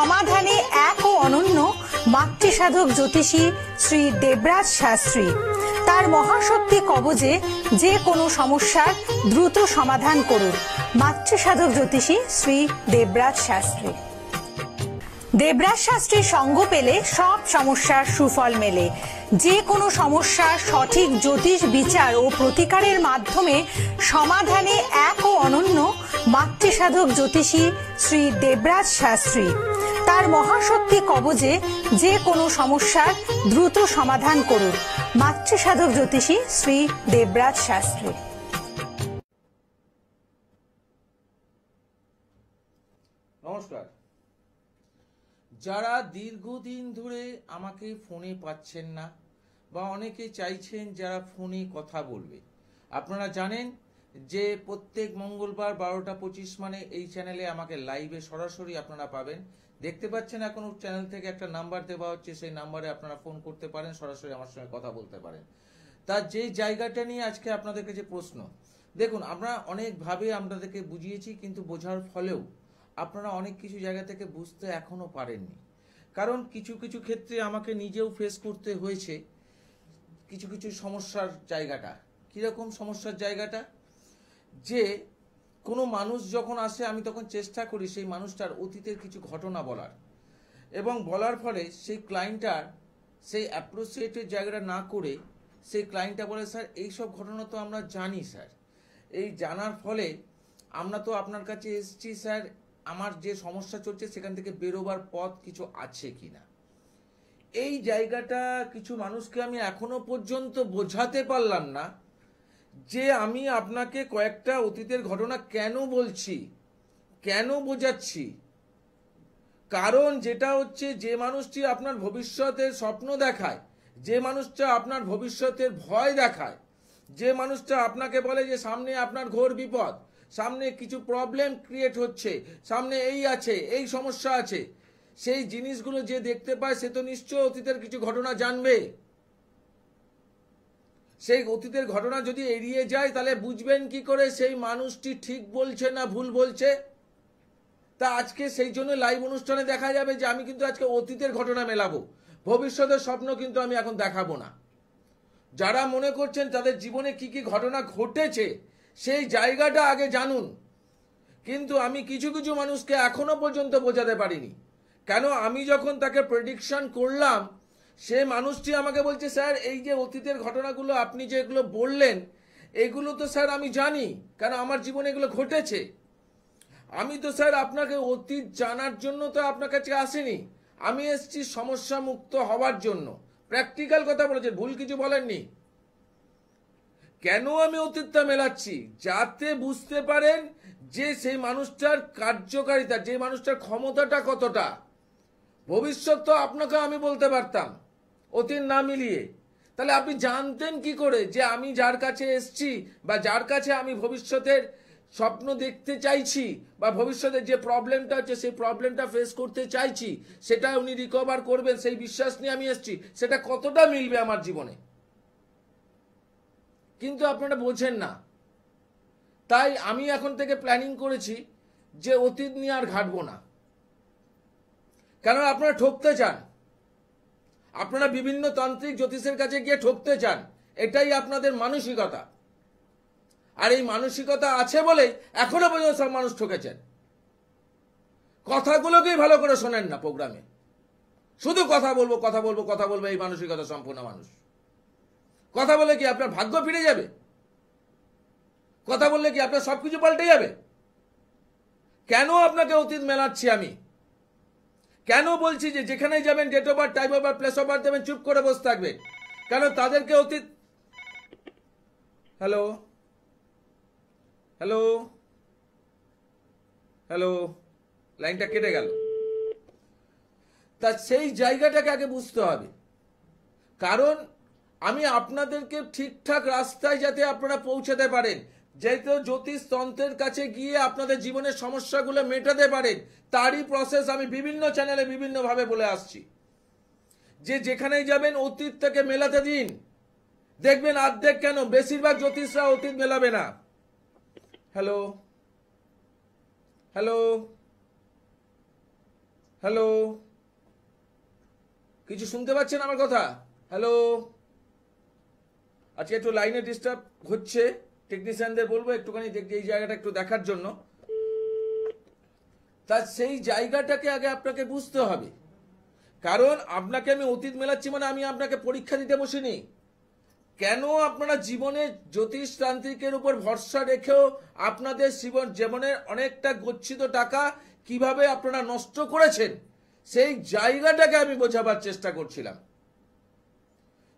সমাধানে এক ও অনন্য মাতৃসাধক জ্যোতিষী শ্রী দেবরাজ শাস্ত্রী। তার মহাশক্তি কবজে যে কোনো সমস্যার দ্রুত সমাধান করুন। মাতৃসাধক জ্যোতিষী শ্রী দেবরাজ শাস্ত্রী। দেবরাজ শাস্ত্রীর সঙ্গ পেলে সব সমস্যার সুফল মেলে। যে কোনো সমস্যার সঠিক জ্যোতিষ বিচার ও প্রতিকারের মাধ্যমে সমাধানে এক ও অনন্য মাতৃসাধক জ্যোতিষী শ্রী দেবরাজ শাস্ত্রী। তার মহাশক্তি কবজে যে কোনো সমস্যার দ্রুত সমাধান করুন। মাতৃসাধক জ্যোতিষী শ্রী দেবরাজ শাস্ত্রী। নমস্কার। যারা দীর্ঘদিন ধরে আমাকে ফোনে পাচ্ছেন না বা অনেকে চাইছেন যারা ফোনে কথা বলবে, আপনারা জানেন যে প্রত্যেক মঙ্গলবার 12টা 25 মানে এই চ্যানেলে আমাকে লাইভে সরাসরি আপনারা পাবেন। দেখতে পাচ্ছেন এখন চ্যানেল থেকে একটা নাম্বার দেওয়া হচ্ছে, সেই নাম্বারে আপনারা ফোন করতে পারেন, সরাসরি আমার সঙ্গে কথা বলতে পারেন। তার যে জায়গাটা নিয়ে আজকে আপনাদের কাছে প্রশ্ন, দেখুন আমরা অনেকভাবে আপনাদেরকে বুঝিয়েছি, কিন্তু বোঝার ফলেও আপনারা অনেক কিছু জায়গা থেকে বুঝতে এখনো পারেননি। কারণ কিছু কিছু ক্ষেত্রে আমাকে নিজেও ফেস করতে হয়েছে কিছু কিছু সমস্যার জায়গাটা। কিরকম সমস্যার জায়গাটা? যে কোনো মানুষ যখন আসে আমি তখন চেষ্টা করি সেই মানুষটার অতীতের কিছু ঘটনা বলার, এবং বলার ফলে সেই ক্লায়েন্টটার সেই অ্যাপ্রোসিয়েটের জায়গাটা না করে সেই ক্লায়েন্টটা বলে, স্যার এইসব ঘটনা তো আমরা জানি স্যার, এই জানার ফলে আমরা তো আপনার কাছে এসেছি স্যার, আমার যে সমস্যা চলছে সেখান থেকে বেরোবার পথ কিছু আছে কিনা। এই জায়গাটা কিছু মানুষকে আমি এখনো পর্যন্ত বোঝাতে পারলাম না যে আমি আপনাকে কয়েকটা অতীতের ঘটনা কেন বলছি, কেন বোঝাচ্ছি। কারণ যেটা হচ্ছে, যে মানুষটি আপনার ভবিষ্যতের স্বপ্ন দেখায়, যে মানুষটা আপনার ভবিষ্যতের ভয় দেখায়, যে মানুষটা আপনাকে বলে যে সামনে আপনার ঘোর বিপদ, সামনে কিছু প্রবলেম ক্রিয়েট হচ্ছে, সামনে এই আছে, এই সমস্যা আছে, সেই জিনিসগুলো যে দেখতে পায় সে তো নিশ্চয় অতীতের কিছু ঘটনা জানবে। সেই অতীতের ঘটনা যদি এড়িয়ে যায় তাহলে বুঝবেন কি করে সেই মানুষটি ঠিক বলছে না ভুল বলছে। তা আজকে সেই জন্য লাইভ অনুষ্ঠানে দেখা যাবে যে আমি কিন্তু আজকে অতীতের ঘটনা মেলাবো, ভবিষ্যতের স্বপ্ন কিন্তু আমি এখন দেখাবো না। যারা মনে করছেন তাদের জীবনে কি কি ঘটনা ঘটেছে সেই জায়গাটা আগে জানুন। কিন্তু আমি কিছু কিছু মানুষকে এখনো পর্যন্ত বোঝাতে পারিনি। কেন? আমি যখন তাকে প্রেডিকশন করলাম, সে মানুষটি আমাকে বলছে, স্যার এই যে অতীতের ঘটনাগুলো আপনি যেগুলো বললেন এগুলো তো স্যার আমি জানি, কারণ আমার জীবনে এগুলো ঘটেছে। আমি তো স্যার আপনাকে অতীত জানার জন্য তো আপনার কাছে আসিনি, আমি এসেছি সমস্যা মুক্ত হওয়ার জন্য। প্র্যাকটিক্যাল কথা বলেছেন, ভুল কিছু বলেননি। কেন আমি অতীতটা মেলাচ্ছি? যাতে বুঝতে পারেন যে সেই মানুষটার কার্যকারিতা, যে মানুষটার ক্ষমতাটা কতটা। ভবিষ্যৎ তো আপনাকে আমি বলতে পারতাম অতীত না মিলিয়ে, তাহলে আপনি জানতেন কি করে যে আমি যার কাছে এসছি বা যার কাছে আমি ভবিষ্যতের স্বপ্ন দেখতে চাইছি বা ভবিষ্যতের যে প্রবলেমটা হচ্ছে সেই প্রবলেমটা ফেস করতে চাইছি, সেটা উনি রিকভার করবেন সেই বিশ্বাস নিয়ে আমি এসছি, সেটা কতটা মিলবে আমার জীবনে। কিন্তু আপনারা বোঝেন না। তাই আমি এখন থেকে প্ল্যানিং করেছি যে অতীত নিয়ে আর ঘাটবো না। কেন? আপনারা ঠকতে চান, আপনারা বিভিন্ন তান্ত্রিক জ্যোতিষের কাছে গিয়ে ঠকতে চান, এটাই আপনাদের মানসিকতা। আর এই মানসিকতা আছে বলেই এখনো পর্যন্ত সব মানুষ ঠকেছেন। কথাগুলোকেই ভালো করে শোনেন না প্রোগ্রামে, শুধু কথা বলবো কথা বলবো কথা বলবো, এই মানসিকতা সম্পূর্ণ মানুষ। কথা বলে কি আপনার ভাগ্য ফিরে যাবে? কথা বললে কি আপনার সবকিছু পাল্টে যাবে? কেন আপনাকে অতীত মেলাচ্ছি আমি? কেন বলছি যে যেখানে যাবেন date of birth, time of birth, place of birth দেবেন, চুপ করে বসে থাকবেন? কেন? তাদেরকে অতীত। হ্যালো হ্যালো হ্যালো, লাইনটা কেটে গেল। তা সেই জায়গাটাকে আগে বুঝতে হবে। কারণ আমি আপনাদেরকে ঠিকঠাক রাস্তায় যাতে আপনারা পৌঁছাতে পারেন, যেহেতু জ্যোতিষ তন্ত্রের কাছে গিয়ে আপনাদের জীবনের সমস্যাগুলো মেটাতে পারেন, তারই প্রসেস আমি বিভিন্ন চ্যানেলে বিভিন্নভাবে বলে আসছি। যে যেখানেই যাবেন অতীতটাকে মেলাতে দিন, দেখবেন অর্ধেক কেন বেশিরভাগ জ্যোতিষরা অতীত মেলাবে না। হ্যালো হ্যালো হ্যালো, কিছু শুনতে পাচ্ছেন আমার কথা? হ্যালো, আজকে একটু লাইনে ডিস্টার্ব হচ্ছে, টেকনিশিয়ানদের বলবো একটুখানি এই জায়গাটা একটু দেখার জন্য। তা সেই জায়গাটাকে আগে আপনাকে বুঝতে হবে, কারণ আপনাকে আমি অতীত মেলাচ্ছি মানে আমি আপনাকে পরীক্ষা দিতে বসিনি। কেন আপনারা জীবনে জ্যোতিষ তান্ত্রিকের উপর ভরসা রেখেও আপনাদের জীবনের অনেকটা গচ্ছিত টাকা কিভাবে আপনারা নষ্ট করেছেন, সেই জায়গাটাকে আমি বোঝাবার চেষ্টা করছিলাম।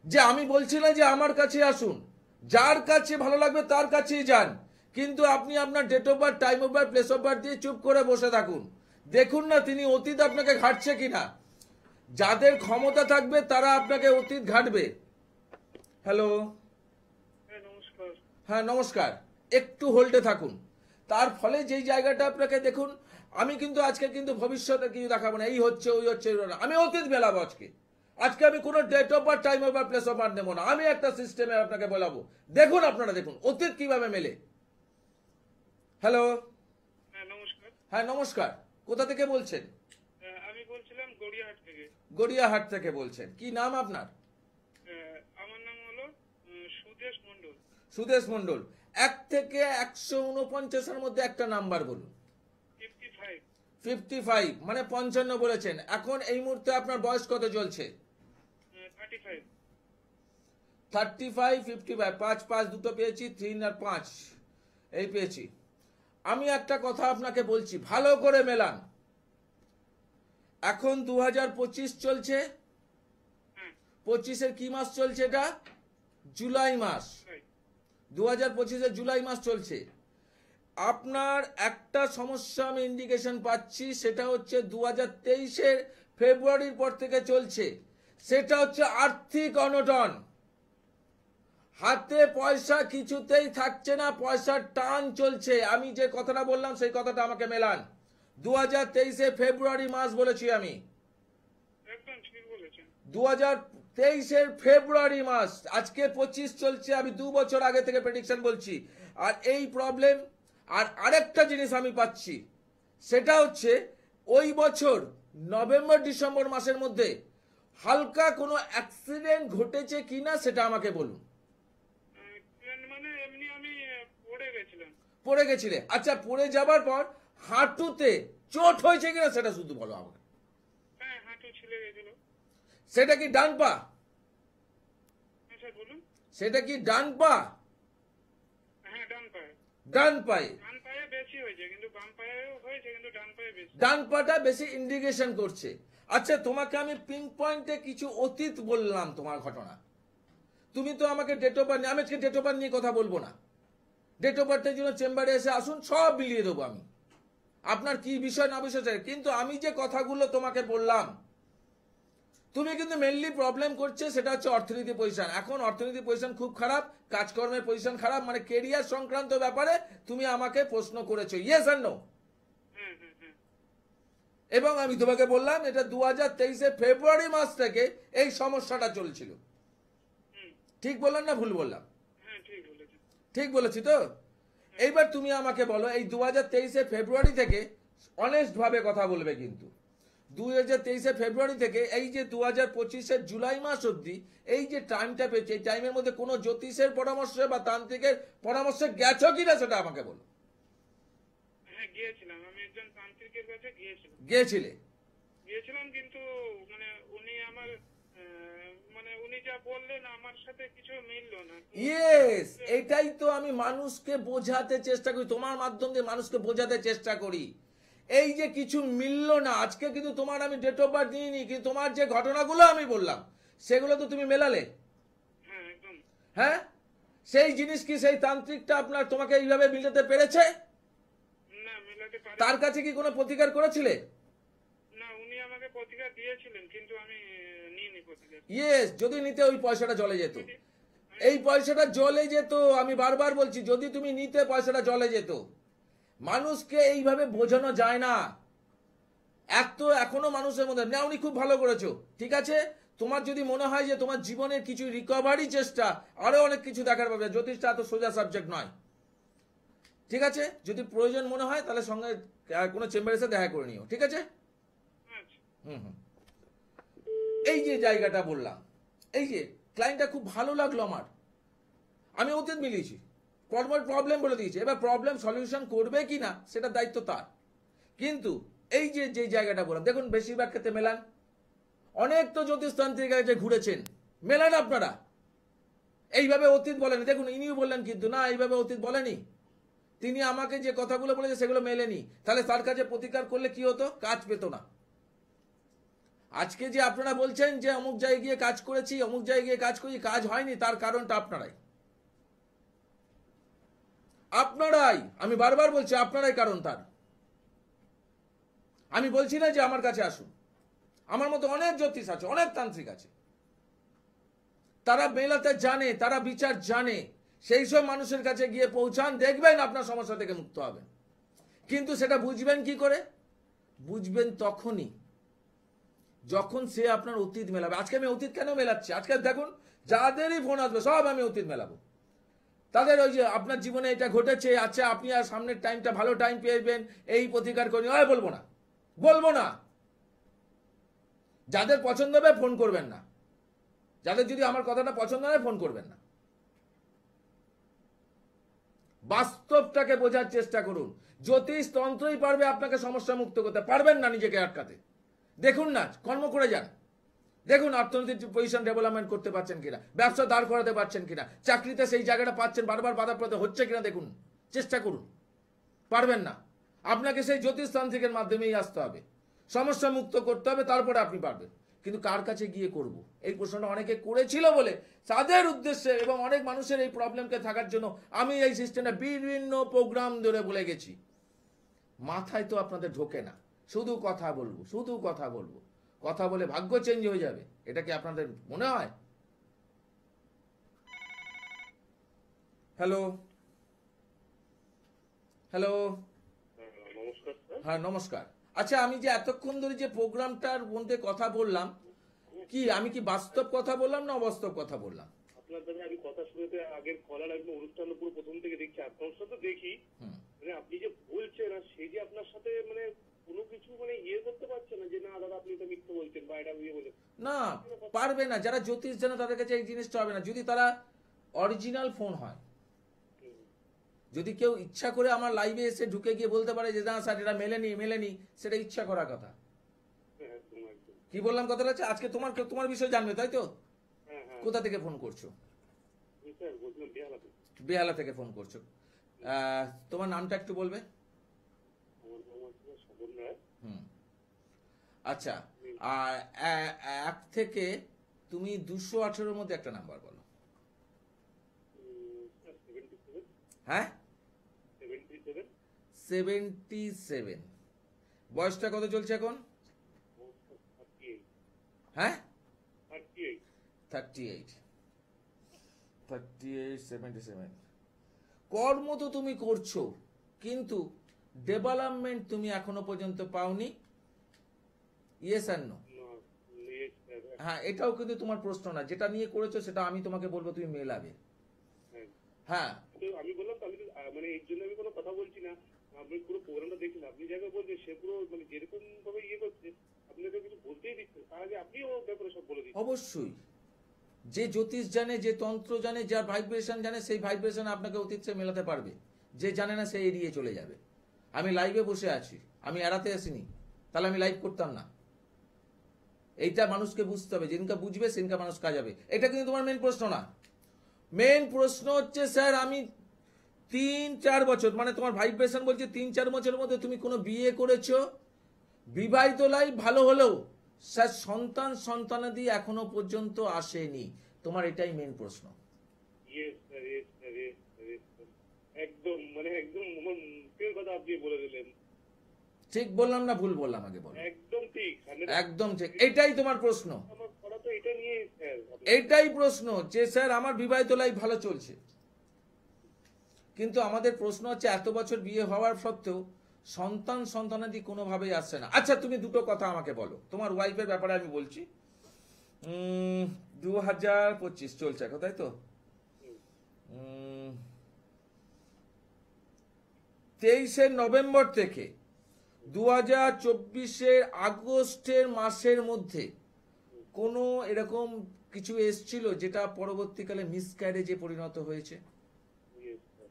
যে আমি বলছিলাম যে আমার কাছে আসুন, যার কাছে ভালো লাগবে তার কাছেই যান, কিন্তু আপনি আপনার date of birth, time of birth, place of birth দিয়ে চুপ করে বসে থাকুন। দেখুন না তিনি অতীত আপনাকে ঘাটছে কিনা। যাদের ক্ষমতা থাকবে তারা আপনাকে অতীত ঘাটবে। হ্যালো, নমস্কার। হ্যাঁ নমস্কার, একটু হোল্ডে থাকুন। তার ফলে যেই জায়গাটা আপনাকে দেখুন, আমি কিন্তু আজকে কিন্তু ভবিষ্যতে কিছু দেখাবো না, এই হচ্ছে ওই হচ্ছে, আমি অতীত মেলাবো আজকে। আজকে আমি কোনো date of birth, time of birth, place of birth নেবো না, আমি একটা সিস্টেমে আপনাকে বলাবো। দেখুন, আপনারা দেখুন অতীত কিভাবে মেলে। হ্যালো, নমস্কার। হ্যাঁ নমস্কার, কোথা থেকে বলছেন? আমি বলছিলাম গড়িয়াহাট থেকে। গড়িয়াহাট থেকে বলছেন, কি নাম আপনার? আমার নাম হলো সুদেশ মণ্ডল। সুদেশ মণ্ডল। 1 থেকে 149 এর মধ্যে একটা নাম্বার বলুন। 55। 55 মানে 55 বলেছেন। এখন এই মুহূর্তে আপনার বয়স কত চলছে? 35। 35, 55, 5 5 দুটো পেয়েছি, 3 আর 5 এই পেয়েছি। আমি একটা কথা আপনাকে বলছি, ভালো করে মেলান। এখন 2025 চলছে, 25-এর কি মাস চলছে? এটা জুলাই মাস। 2025-এর জুলাই মাস চলছে। আপনার একটা সমস্যা আমি ইন্ডিকেশন পাচ্ছি, সেটা হচ্ছে 2023-এর ফেব্রুয়ারির পর থেকে চলছে। সেটা হচ্ছে আর্থিক অনটন। হাতে পয়সা কিছুতেই থাকছে না, পয়সার টান চলছে। আমি যে কথাটা বললাম সেই কথাটা আমাকে মেলান। 2023-এ ফেব্রুয়ারি মাস বলেছি আমি। একদম ঠিক বলেছেন। 2023-এর ফেব্রুয়ারি মাস, আজকে 25 চলছে, আমি 2 বছর আগে থেকে প্রেডিকশন বলছি। আর এই প্রবলেম। আর আরেকটা জিনিস আমি পাচ্ছি, সেটা হচ্ছে ওই বছর নভেম্বর ডিসেম্বর মাসের মধ্যে হালকা কোনো অ্যাক্সিডেন্ট ঘটেছে কিনা সেটা আমাকে বলুন। মানে এমনি আমি পড়ে গেছিলাম। পড়ে গেছিলে? আচ্ছা, পড়ে যাবার পর হাঁটুতে চোট হয়েছে কিনা সেটা শুধু বলো আমাকে। হ্যাঁ, হাঁটু ছিলে গেছিল। সেটা কি ডান পা? হ্যাঁ স্যার বলুন। সেটা কি ডান পা? হ্যাঁ, ডান পায়ে। ডান পায়ে। ডান পায়ে বেশি হয়েছে, কিন্তু বাম পায়েও হয়েছে, কিন্তু ডান পায়ে বেশি। ডান পাটা বেশি ইন্ডিকেশন করছে। আচ্ছা, তোমাকে আমি পিন পয়েন্টে কিছু অতীত বললাম তোমার ঘটনা। তুমি তো আমাকে ডেট অফ বার্থ, আমি আজকে ডেট অফ বার্থ নিয়ে কথা বলবো না। ডেট অফ বার্থের জন্য চেম্বারে এসে আসুন, সব মিলিয়ে দেবো আমি। আপনার কি বিষয় না বিষয়, কিন্তু আমি যে কথাগুলো তোমাকে বললাম, তুমি কিন্তু মেনলি প্রবলেম করছে সেটা হচ্ছে অর্থনীতি পজিশন। এখন অর্থনীতি পজিশন খুব খারাপ, কাজকর্মের পজিশন খারাপ, মানে কেরিয়ার সংক্রান্ত ব্যাপারে তুমি আমাকে প্রশ্ন করেছো, ইয়েস আর নো? এবং আমি তোমাকে বললাম এটা 2023-এর ফেব্রুয়ারি মাস থেকে এই সমস্যাটা চলছিল। ঠিক বললাম না ভুল বললাম? হ্যাঁ, ঠিক বলেছেন। ঠিক বলেছি তো? এইবার তুমি আমাকে বলো, এই 2023-এর ফেব্রুয়ারি থেকে অনেস্ট ভাবে কথা বলবে, কিন্তু 2023-এর ফেব্রুয়ারি থেকে এই যে 2025-এর জুলাই মাস অবধি এই যে টাইমটা পেয়েছে, এই টাইমের মধ্যে কোনো জ্যোতিষের পরামর্শে বা তান্ত্রিকের পরামর্শে গেছো কিনা সেটা আমাকে বলো। হ্যাঁ, গিয়েছিলাম, আমি একজন তান্ত্রিকের কাছে গিয়েছিলাম, কিন্তু মানে উনি আমার মানে উনি যা বললেন আমার সাথে কিছু মিললো না। ইয়েস, এটাই তো আমি মানুষকে বোঝাতে চেষ্টা করি, তোমার মাধ্যম দিয়ে মানুষকে বোঝাতে চেষ্টা করি। এই যে কিছু মিললো না, আজকে কিন্তু তোমার আমি ডেট অফ বার্থ নিইনি, কিন্তু তোমার যে ঘটনাগুলো আমি বললাম সেগুলো তো তুমি মেলালে। হ্যাঁ, একদম। হ্যাঁ, সেই জিনিস কি সেই তান্ত্রিকটা আপনার তোমাকে এইভাবে মিলাতে পেরেছে? না, মেলাতে পারি। তার কাছে কি কোনো প্রতিকার করেছিলে? না, উনি আমাকে প্রতিকার দিয়েছিলেন, কিন্তু আমি নিইনি প্রতিকার। ইয়েস, যদি নিতে ওই পয়সাটা জলে যেত। এই পয়সাটা জলে যেত, আমি বারবার বলছি, যদি তুমি নিতে পয়সাটা জলে যেত। মানুষকে এইভাবে বোঝানো যায় না। এখনো মানুষের মধ্যে না, উনি খুব ভালো করেছো, ঠিক আছে। তোমার যদি মনে হয় যে তোমার জীবনের কিছু রিকভারি চেষ্টা, আরো অনেক কিছু দেখার পাবে, জ্যোতিষটা এত সোজা সাবজেক্ট নয়, ঠিক আছে। যদি প্রয়োজন মনে হয় তাহলে সঙ্গে কোনো চেম্বারে এসে দেখা করে নিও, ঠিক আছে। আচ্ছা। এই যে জায়গাটা বললাম, এই যে ক্লায়েন্টটা খুব ভালো লাগলো আমার, আমি অতীত মিলিয়েছি, প্রবলেম বলে দিয়েছি, এবার প্রবলেম সলিউশন করবে কি না সেটা দায়িত্ব তার। কিন্তু এই যে যে জায়গাটা বললাম, দেখুন বেশিরভাগ ক্ষেত্রে মেলান, অনেক তো জ্যোতিষতান্ত্রিক কাছে ঘুরেছেন, মেলান আপনারা, এইভাবে অতীত বলেনি। দেখুন ইনিও বললেন কিন্তু না, এইভাবে অতীত বলেনি, তিনি আমাকে যে কথাগুলো বলেছে সেগুলো মেলেনি, তাহলে তার কাছে প্রতিকার করলে কি হতো, কাজ পেত না। আজকে যে আপনারা বলছেন যে অমুক জায়গায় গিয়ে কাজ করেছি, অমুক জায়গায় গিয়ে কাজ করেছি, কাজ হয়নি, তার কারণটা আপনারাই, আমি বারবার বলছি আপনারাই কারণ তার। আমি বলছি না যে আমার কাছে আসুন, আমার মতো অনেক জ্যোতিষ আছে, অনেক তান্ত্রিক আছে, তারা মেলাতে জানে, তারা বিচার জানে, সেই সব মানুষের কাছে গিয়ে পৌঁছান, দেখবেন আপনার সমস্যা থেকে মুক্ত হবেন। কিন্তু সেটা বুঝবেন কি করে? বুঝবেন তখনই যখন সে আপনার অতীত মেলাবে। আজকে আমি অতীত কেন মেলাচ্ছি, আজকে দেখুন যাদেরই ফোন আসবে সব আমি অতীত মেলাবো, তাদের ওই যে আপনার জীবনে এটা ঘটেছে, আচ্ছা আপনি আর সামনের টাইমটা ভালো টাইম পেয়েবেন, এই প্রতিকার করি, বলবো না। যাদের পছন্দ হবে ফোন করবেন না, যাদের যদি আমার কথাটা পছন্দ হয় ফোন করবেন না। বাস্তবটাকে বোঝার চেষ্টা করুন। জ্যোতিষ তন্ত্রই পারবে আপনাকে সমস্যা মুক্ত করতে, পারবেন না নিজেকে আটকাতে। দেখুন না, কর্ম করে যান, দেখুন অর্থনৈতিক পজিশন ডেভেলপমেন্ট করতে পারছেন কিনা, ব্যবসা দাঁড় করাতে পারছেন কিনা, চাকরিতে সেই জায়গাটা পাচ্ছেন, বারবার বাধাপ্রাপ্ত হচ্ছে কিনা দেখুন, চেষ্টা করুন। পারবেন না, আপনাকে সেই জ্যোতিষ তান্ত্রিকের মাধ্যমেই আসতে হবে, সমস্যা মুক্ত করতে হবে, তারপরে আপনি পারবেন। কিন্তু কার কাছে গিয়ে করব, এই প্রশ্নটা অনেকে করেছিল বলে তাদের উদ্দেশ্যে এবং অনেক মানুষের এই প্রবলেমকে থাকার জন্য আমি এই সিস্টেমটা বিভিন্ন প্রোগ্রাম ধরে বলে গেছি। মাথায় তো আপনাদের ঢোকে না, শুধু কথা বলবো, কথা বলে ভাগ্য চেঞ্জ হয়ে যাবে, এটা কি আপনাদের মনে হয়? হ্যালো, নমস্কার স্যার। হ্যাঁ নমস্কার। আচ্ছা, আমি যে এতক্ষণ ধরে যে প্রোগ্রামটার মধ্যে কথা বললাম, কি আমি কি বাস্তব কথা বললাম না অবাস্তব কথা বললাম? আপনার দ্বারা আমি কথা শুনতে আগের কলার একদম অনুষ্ঠান পুরো প্রথম থেকে দেখছি, আপনার সাথে দেখি, মানে আপনি যে বলছেন আর সেই যে আপনার সাথে মানে কোনো কিছু মানে ইয়ে করতে পারছে না যে না দাদা আপনি তো মিথ্যে বলছেন বা এটা ইয়ে বলে না, পারবে না। যারা জ্যোতিষ জানে তাদের কাছে এই জিনিসটা হবে না, যদি তারা অরিজিনাল ফোন হয়। যদি কেউ ইচ্ছা করে আমার লাইভে এসে ঢুকে গিয়ে বলতে পারে যে না স্যার এটা মেলেনি, সেটা ইচ্ছা করার কথা। কি বললাম কথাটা হচ্ছে, আজকে তোমার বিষয় জানবে, তাই তো? কোথা থেকে ফোন করছো? বেহালা থেকে ফোন করছো। তোমার নামটা একটু বলবে? আচ্ছা, আর 1 থেকে তুমি 218-এর মধ্যে একটা নাম্বার বলো। হ্যাঁ, 77। বয়সটা কত চলছে এখন? হ্যাঁ, 38, 77। কর্ম তো তুমি করছো, কিন্তু ডেভেলপমেন্ট তুমি এখনো পর্যন্ত পাওনি। ইয়েস আর নো? হ্যাঁ, এটাও কিন্তু তোমার প্রশ্ন না, যেটা নিয়ে করেছো সেটা আমি তোমাকে বলবো তুমি মেলাবে। হ্যাঁ, আমি বললাম আমি মানে এর জন্য আমি কোনো কথা বলছি না, আপনি পুরো প্রোগ্রামটা দেখুন, আপনি যাকে বলছেন সে পুরো মানে যেরকম ভাবে ইয়ে করছে আপনাকে কিছু বলতেই দিচ্ছে, তার আগে আপনিও ব্যাপারে সব বলে দিচ্ছেন। অবশ্যই, যে জ্যোতিষ জানে, যে তন্ত্র জানে, যার ভাইব্রেশন জানে, সেই ভাইব্রেশন আপনাকে অতীতকে মেলাতে পারবে। যে জানে না সে এড়িয়ে চলে যাবে। আমি লাইভে বসে আছি, আমি এড়াতে আসিনি, তাহলে আমি লাইভ করতাম না। এইটা মানুষকে বুঝতে হবে, যেদিনকে বুঝবে সেদিনকে মানুষ কাজ হবে। এটা কিন্তু তোমার মেন প্রশ্ন না। মেন প্রশ্ন হচ্ছে স্যার আমি 3-4 বছর, মানে তোমার ভাইব্রেশন বলছে 3-4 বছরের মধ্যে তুমি কোনো বিয়ে করেছো, বিবাহিত লাইফ ভালো হলেও স্যার সন্তানাদি এখনো পর্যন্ত আসেনি, তোমার এটাই মেন প্রশ্ন। একদম মানে একদম আমার মুখের কথা আপনি বলে দিলেন। ঠিক বললাম না ভুল বললাম? আগে বলো। একদম ঠিক, একদম ঠিক, এটাই তোমার প্রশ্ন। আমার কথা তো এটা নিয়ে স্যার, এটাই প্রশ্ন যে স্যার আমার বিবাহিত লাইফ ভালো চলছে, কিন্তু আমাদের প্রশ্ন হচ্ছে এত বছর বিয়ে হওয়ার সত্ত্বেও সন্তানাদি কোনোভাবেই আসছে না। আচ্ছা, তুমি দুটো কথা আমাকে বলো, তোমার ওয়াইফের ব্যাপারে আমি বলছি। 2025 চলছে এখন, তাই তো? 23শে নভেম্বর থেকে 2024 আগস্টের মাসের মধ্যে কোনো এরকম কিছু এসছিল যেটা পরবর্তীকালে মিসক্যারেজে পরিণত হয়েছে? Yes, sir.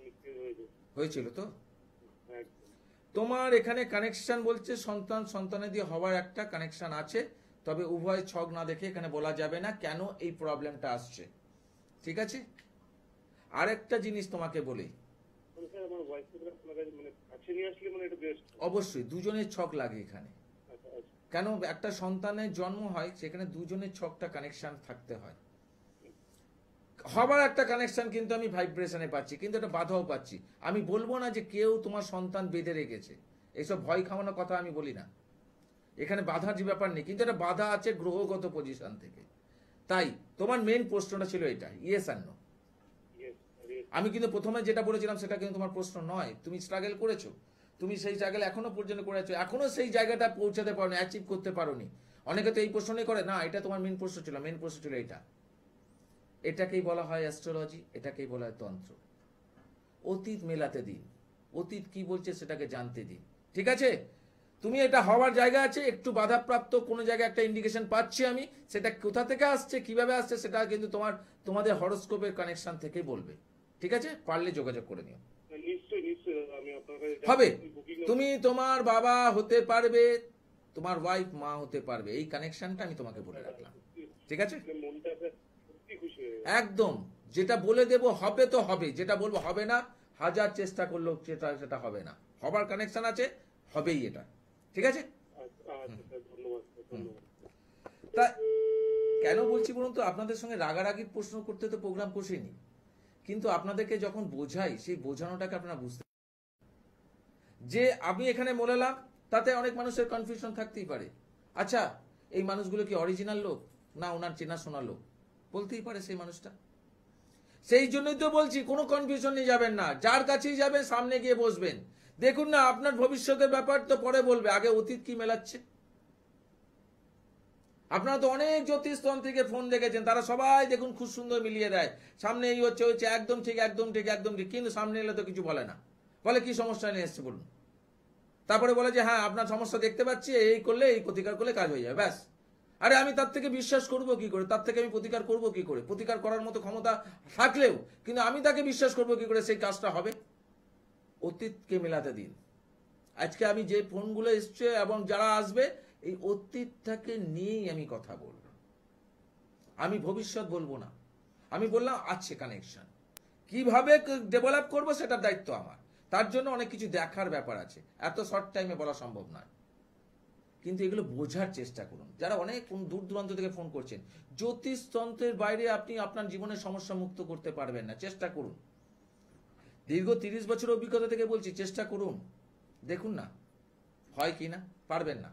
নিশ্চয়ই হয়েছে। হয়েছিল তো? একদম। তোমার এখানে কানেকশন বলছে সন্তানেদি হওয়ার একটা কানেকশন আছে, তবে উভয় ছক না দেখে এখানে বলা যাবে না কেন এই প্রবলেমটা আসছে। ঠিক আছে, আরেকটা জিনিস তোমাকে বলি, মানে স্যার আমার ওয়াইফকে আপনার কাছে মানে কাছে নিয়ে আসলে মানে এটা বেস্ট। অবশ্যই দুজনের ছক লাগে এখানে। আচ্ছা আচ্ছা। কেন একটা সন্তানের জন্ম হয় সেখানে দুজনের ছকটা কানেকশন থাকতে হয়। হবার একটা কানেকশন কিন্তু আমি ভাইব্রেশনে পাচ্ছি, কিন্তু একটা বাধাও পাচ্ছি। আমি বলবো না যে কেউ তোমার সন্তান বেঁধে রেখেছে, এইসব ভয় খাওয়ানোর কথা আমি বলি না, এখানে বাধার যে ব্যাপার নেই, কিন্তু একটা বাধা আছে গ্রহগত পজিশন থেকে। তাই তোমার মেন প্রশ্নটা ছিল এটা, ইয়েস আর নো। Yes, yes. আমি কিন্তু প্রথমে যেটা বলেছিলাম সেটা কিন্তু তোমার প্রশ্ন নয়, তুমি স্ট্রাগল করেছো, তুমি সেই স্ট্রাগল এখনো পর্যন্ত করেছো, এখনো সেই জায়গাটা পৌঁছাতে পারোনি, অ্যাচিভ করতে পারোনি। অনেকে তো এই প্রশ্নই করে না, এটা তোমার মেন প্রশ্ন ছিল, মেন প্রশ্ন ছিল এটা। এটাকেই বলা হয় অ্যাস্ট্রোলজি, এটাকেই বলা হয় তন্ত্র। অতীত মেলাতে দিন, অতীত কি বলছে সেটাকে জানতে দিন। ঠিক আছে, তুমি এটা হওয়ার জায়গা আছে, একটু বাধাপ্রাপ্ত কোনো জায়গায় একটা ইন্ডিকেশন পাচ্ছি আমি, সেটা কোথা থেকে আসছে কিভাবে আসছে সেটা কিন্তু তোমাদের হরোস্কোপের কানেকশন থেকেই বলবে। ঠিক আছে, পারলে যোগাযোগ করে নিও। নিশ্চয়ই নিশ্চয়ই আমি আপনার কাছে হবে, booking- তুমি তোমার বাবা হতে পারবে, তোমার ওয়াইফ মা হতে পারবে, এই কানেকশনটা আমি তোমাকে বলে রাখলাম। ঠিক আছে, মানে মনটা স্যার সত্যি খুশি হয়ে গেল। একদম যেটা বলে দেব হবে তো হবে, যেটা বলবো হবে না, হাজার চেষ্টা করলেও সেটা হবে না। হবার কানেকশন আছে, হবেই এটা। ঠিক আছে, আচ্ছা আচ্ছা স্যার, ধন্যবাদ স্যার, ধন্যবাদ। তা কেন বলছি বলুন তো, আপনাদের সঙ্গে রাগারাগির প্রশ্ন করতে তো প্রোগ্রাম পোষেনি, কিন্তু আপনাদেরকে যখন বোঝাই সেই বোঝানোটাকে আপনারা বুঝতে, যে আমি এখানে বললাম তাতে অনেক মানুষের কনফিউশন থাকতেই পারে। আচ্ছা, এই মানুষগুলো কি অরিজিনাল লোক না ওনার চেনাশোনা লোক? বলতেই পারে সেই মানুষটা। সেই জন্যই তো বলছি কোনো কনফিউশন নিয়ে যাবেন না, যার কাছেই যাবেন সামনে গিয়ে বসবেন। দেখুন না, আপনার ভবিষ্যতের ব্যাপার তো পরে বলবে, আগে অতীত কি মেলাচ্ছে। আপনারা তো অনেক জ্যোতিষতন্ত্রীকে ফোন দেখেছেন, তারা সবাই দেখুন খুব সুন্দর মিলিয়ে দেয়, সামনে এই হচ্ছে হচ্ছে একদম ঠিক একদম ঠিক একদম ঠিক, কিন্তু সামনে এলে তো কিছু বলে না, বলে কি সমস্যা নিয়ে এসছে বলুন, তারপরে বলে যে হ্যাঁ আপনার সমস্যা দেখতে পাচ্ছি, এই করলে এই প্রতিকার করলে কাজ হয়ে যাবে, ব্যাস। আরে আমি তার থেকে বিশ্বাস করবো কি করে, তার থেকে আমি প্রতিকার করবো কি করে? প্রতিকার করার মতো ক্ষমতা থাকলেও কিন্তু আমি তাকে বিশ্বাস করবো কি করে সেই কাজটা হবে? অতীতকে মেলাতে দিন। আজকে আমি যে ফোনগুলো এসছে এবং যারা আসবে, এই অতীতটাকে নিয়েই আমি কথা বলবো, আমি ভবিষ্যৎ বলবো না। আমি বললাম আছে কানেকশন, কিভাবে ডেভেলপ করবো সেটার দায়িত্ব আমার, তার জন্য অনেক কিছু দেখার ব্যাপার আছে, এত শর্ট টাইমে বলা সম্ভব নয়। কিন্তু এগুলো বোঝার চেষ্টা করুন, যারা অনেক দূর দূরান্ত থেকে ফোন করছেন। জ্যোতিষতন্ত্রের বাইরে আপনি আপনার জীবনের সমস্যা মুক্ত করতে পারবেন না, চেষ্টা করুন। দীর্ঘ 30 বছর অভিজ্ঞতা থেকে বলছি, চেষ্টা করুন, দেখুন না হয় কি না। পারবেন না,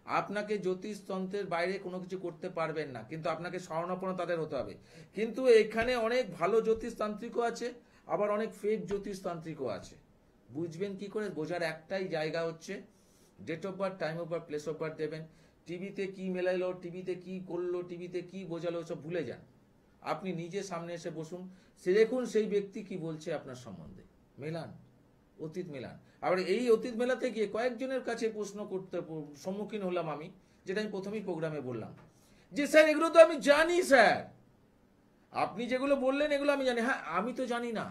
আপনাকে জ্যোতিষতন্ত্রের বাইরে কোনো কিছু করতে পারবেন না, কিন্তু আপনাকে শরণাপন্ন তাদের হতে হবে। কিন্তু এখানে অনেক ভালো জ্যোতিষতান্ত্রিকও আছে, আবার অনেক ফেক জ্যোতিষতান্ত্রিকও আছে। বুঝবেন কি করে? বোঝার একটাই জায়গা হচ্ছে date of birth, time of birth, place of birth দেবেন। টিভিতে কি মেলাইলো, টিভিতে কি করলো, টিভিতে কি বোঝালো, সব ভুলে যান। আপনি নিজে সামনে এসে বসুন, সে দেখুন সেই ব্যক্তি কি বলছে আপনার সম্বন্ধে, মেলান, অতীত মেলান। আবার এই অতীত মেলাতে গিয়ে কয়েকজনের কাছে প্রশ্ন করতে সম্মুখীন হলাম আমি, যেটা আমি প্রথমেই প্রোগ্রামে বললাম, যে স্যার এগুলো তো আমি জানি, স্যার আপনি যেগুলো বললেন এগুলো আমি জানি। হ্যাঁ, আমি তো জানি না,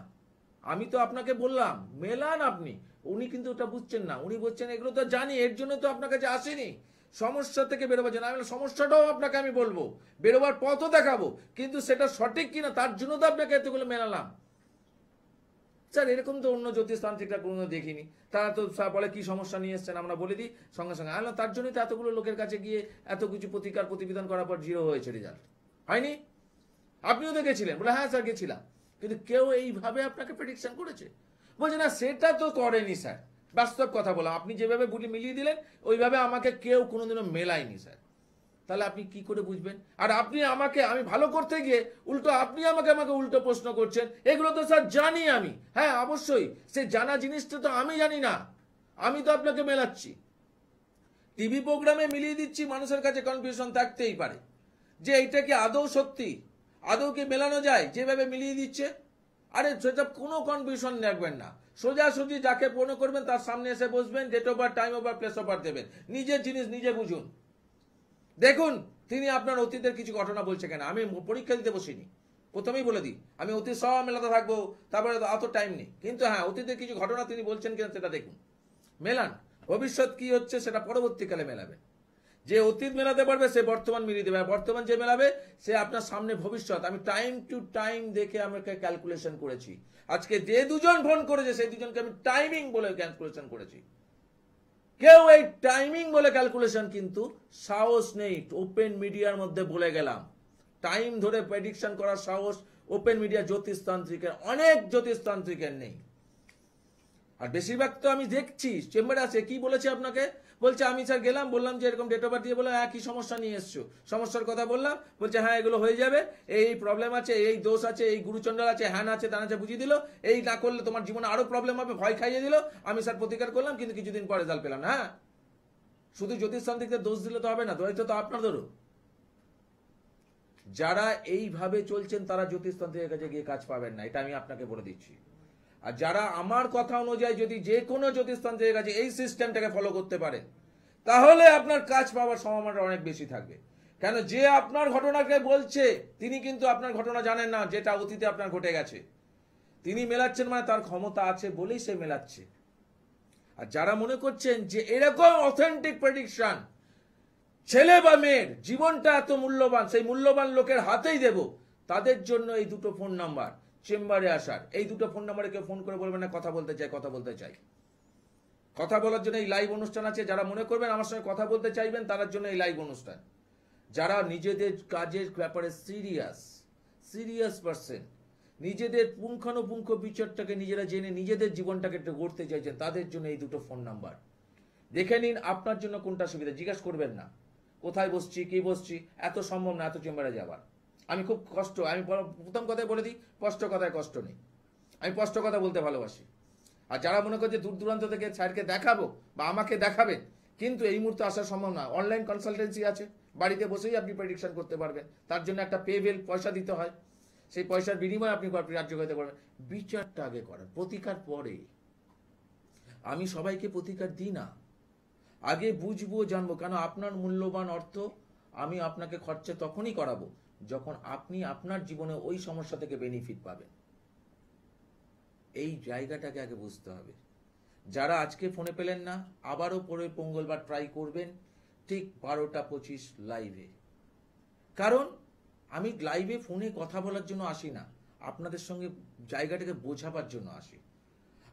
আমি তো আপনাকে বললাম মেলান আপনি। উনি কিন্তু ওটা বুঝছেন না, উনি বলছেন এগুলো তো জানি, এর জন্য তো আপনার কাছে আসেনি, সমস্যা থেকে বেরোবার জন্য। আমি সমস্যাটাও আপনাকে আমি বলবো, বেরোবার পথও দেখাবো, কিন্তু সেটা সঠিক কিনা তার জন্য তো আপনাকে এতগুলো মেলালাম। স্যার এরকম তো অন্য জ্যোতিষতান্ত্রিকরা কোনো দেখিনি, তারা তো বলে কি সমস্যা নিয়ে এসছেন আমরা বলে দিই সঙ্গে সঙ্গে। আলো তার জন্যই তো এতগুলো লোকের কাছে গিয়ে এত কিছু প্রতিকার প্রতিবিধান করার পর 0 হয়েছে রেজাল্ট, হয়নি? আপনিও তো গেছিলেন, বলে হ্যাঁ স্যার গেছিলাম, কিন্তু কেউ এইভাবে আপনাকে প্রেডিকশন করেছে? বলছে না সেটা তো করেনি স্যার, বাস্তব কথা বলা, আপনি যেভাবে মিলিয়ে দিলেন ওইভাবে আমাকে কেউ কোনোদিনও মেলায়নি স্যার। তাহলে আপনি কি করে বুঝবেন? আর আপনি আমাকে, আমি ভালো করতে গিয়ে উল্টো আপনি আমাকে উল্টো প্রশ্ন করছেন, এগুলো তো স্যার জানি আমি। হ্যাঁ অবশ্যই, সে জানা জিনিসটা তো আমি জানি না, আমি তো আপনাকে মেলাচ্ছি, টিভি প্রোগ্রামে মিলিয়ে দিচ্ছি। মানুষের কাছে কনফিউশন থাকতেই পারে যে এইটা কি আদৌ সত্যি, আদৌ কি মেলানো যায় যেভাবে মিলিয়ে দিচ্ছে। আরে সেটা কোনো কনফিউশন রাখবেন না, সোজাসুজি যাকে মনে করবেন তার সামনে এসে বসবেন, date of birth, time of birth, place of birth দেবেন, নিজের জিনিস নিজে বুঝুন। দেখুন তিনি আপনার অতীতের কিছু ঘটনা বলছে কেন। আমি পরীক্ষা দিতে বসিনি, প্রথমেই বলে দিই আমি অতীত সব মেলাতে থাকবো, তারপরে অত টাইম নেই। কিন্তু হ্যাঁ, অতীতের কিছু ঘটনা তিনি বলছেন কিনা সেটা দেখুন, মেলান। ভবিষ্যৎ কি হচ্ছে সেটা পরবর্তীকালে মেলাবেন। যে অতীত মেলাতে পারবে সে বর্তমান মিলিয়ে দেবে, আর বর্তমান যে মেলাবে সে আপনার সামনে ভবিষ্যৎ। আমি টাইম টু টাইম দেখে আমাকে ক্যালকুলেশন করেছি। আজকে যে দুজন ফোন করেছে সেই দুজনকে আমি টাইমিং বলে ক্যালকুলেশন করেছি। কেউ এই টাইমিং বলে ক্যালকুলেশন কিন্তু সাহস নেই। ওপেন মিডিয়ার মধ্যে বলে গেলাম, টাইম ধরে প্রেডিকশন করার সাহস ওপেন মিডিয়া জ্যোতিষতান্ত্রিকের, অনেক জ্যোতিষতান্ত্রিকের নেই। আর বেশিরভাগ তো আমি দেখছি চেম্বারে আছে, কি বলেছে আপনাকে, বলছে আমি স্যার গেলাম, বললাম যে এরকম ডেট অফ বার্থ দিয়ে, বলে হ্যাঁ কি সমস্যা নিয়ে এসছো, সমস্যার কথা বললাম, বলছে হ্যাঁ এগুলো হয়ে যাবে, এই প্রবলেম আছে, এই দোষ আছে, এই গুরুচন্ডাল আছে, হ্যান আছে, তান আছে, বুঝিয়ে দিল, এই না করলে তোমার জীবনে আরো প্রবলেম হবে, ভয় খাইয়ে দিল। আমি স্যার প্রতিকার করলাম, কিন্তু কিছুদিন পরে রেজাল্ট পেলাম না। হ্যাঁ, শুধু জ্যোতিষতান্ত্রিকদের দোষ দিলে তো হবে না, দায়িত্ব তো আপনাদেরও। যারা এইভাবে চলছেন তারা জ্যোতিষতান্ত্রিকের কাছে গিয়ে কাজ পাবেন না, এটা আমি আপনাকে বলে দিচ্ছি। আর যারা আমার কথা অনুযায়ী যদি যে কোনো জ্যোতিষতান্ত্রিকের কাছে এই সিস্টেমটাকে ফলো করতে পারে, তাহলে আপনার কাজ পাওয়ার সম্ভাবনা অনেক বেশি থাকবে। কেন, যে আপনার ঘটনাকে বলছে তিনি কিন্তু আপনার ঘটনা জানেন না, যেটা অতীতে আপনার ঘটে গেছে। তিনি মেলাচ্ছেন মানে তার ক্ষমতা আছে বলেই সে মেলাচ্ছে। আর যারা মনে করছেন যে এরকম অথেন্টিক প্রেডিকশন ছেলে বা মেয়ের জীবনটা এত মূল্যবান, সেই মূল্যবান লোকের হাতেই দেব, তাদের জন্য এই দুটো ফোন নাম্বার, চেম্বারে আসার এই দুটো ফোন নাম্বারে কেউ ফোন করে বলবেন না কথা বলতে চাই, কথা বলতে চাই। কথা বলার জন্য এই লাইভ অনুষ্ঠান আছে। যারা মনে করবেন আমার সঙ্গে কথা বলতে চাইবেন তার জন্য এই লাইভ অনুষ্ঠান। যারা নিজেদের কাজের ব্যাপারে সিরিয়াস পারসন, নিজেদের পুঙ্খানুপুঙ্খ বিচারটাকে নিজেরা জেনে নিজেদের জীবনটাকে একটু গড়তে চাইছেন, তাদের জন্য এই দুটো ফোন নাম্বার। দেখে নিন আপনার জন্য কোনটা সুবিধা। জিজ্ঞাসা করবেন না কোথায় বসছি, কি বসছি, এত সম্ভব না এত চেম্বারে যাবার। আমি খুব কষ্ট, আমি প্রথম কথায় বলে দিই, স্পষ্ট কথায় কষ্ট নেই, আমি স্পষ্ট কথা বলতে ভালোবাসি। আর যারা মনে করছে দূর দূরান্ত থেকে স্যারকে দেখাবো বা আমাকে দেখাবেন, কিন্তু এই মুহূর্তে আসা সম্ভব না। অনলাইন কনসালটেন্সি আছে, বাড়িতে বসেই আপনি প্রেডিকশন করতে পারবেন। তার জন্য একটা পেবেল পয়সা দিতে হয়, সেই পয়সার বিনিময়ে আপনি রাজ্য হতে পারবেন। বিচারটা আগে করেন, প্রতিকার পরে। আমি সবাইকে প্রতিকার দিই না, আগে বুঝবো জানবো। কেন, আপনার মূল্যবান অর্থ আমি আপনাকে খরচা তখনই করাবো যখন আপনি আপনার জীবনে ওই সমস্যা থেকে বেনিফিট পাবেন। এই জায়গাটাকে আগে বুঝতে হবে। যারা আজকে ফোনে পেলেন না, আবারও পরে মঙ্গলবার ট্রাই করবেন ঠিক 12:25 লাইভে। কারণ আমি লাইভে ফোনে কথা বলার জন্য আসি না, আপনাদের সঙ্গে জায়গাটাকে বোঝাবার জন্য আসি।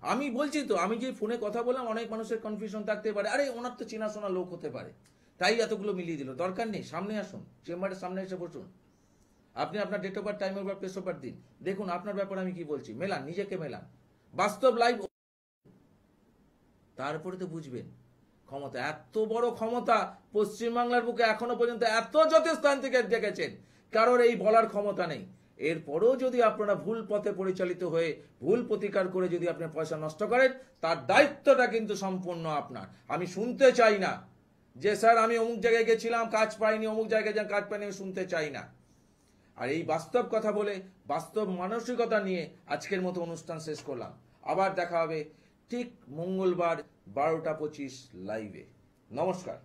আমি বলছি তো, আমি যে ফোনে কথা বললাম অনেক মানুষের কনফিউশন থাকতে পারে, আরে ওনার তো চেনাশোনা লোক হতে পারে তাই এতগুলো মিলিয়ে দিল। দরকার নেই, সামনে আসুন, চেম্বারের সামনে এসে বসুন, আপনি আপনার date of birth, time of birth, place of birth দিন, দেখুন আপনার ব্যাপারে আমি কি বলছি। মেলান, নিজেকে মেলান, বাস্তব লাইভ, তারপরে তো বুঝবেন ক্ষমতা। এত বড় ক্ষমতা পশ্চিমবাংলার বুকে এখনো পর্যন্ত এত জ্যোতিষতান্ত্রিক দেখেছেন, কারোর এই বলার ক্ষমতা নেই। এরপরেও যদি আপনারা ভুল পথে পরিচালিত হয়ে ভুল প্রতিকার করে যদি আপনি পয়সা নষ্ট করেন, তার দায়িত্বটা কিন্তু সম্পূর্ণ আপনার। আমি শুনতে চাই না যে স্যার আমি অমুক জায়গায় গেছিলাম কাজ পাইনি, অমুক জায়গায় যা কাজ পাইনি, আমি শুনতে চাই না। আর এই বাস্তব কথা বলে বাস্তব মানসিকতা নিয়ে আজকের মতো অনুষ্ঠান শেষ করলাম। আবার দেখা হবে ঠিক মঙ্গলবার 12:25 লাইভে। নমস্কার।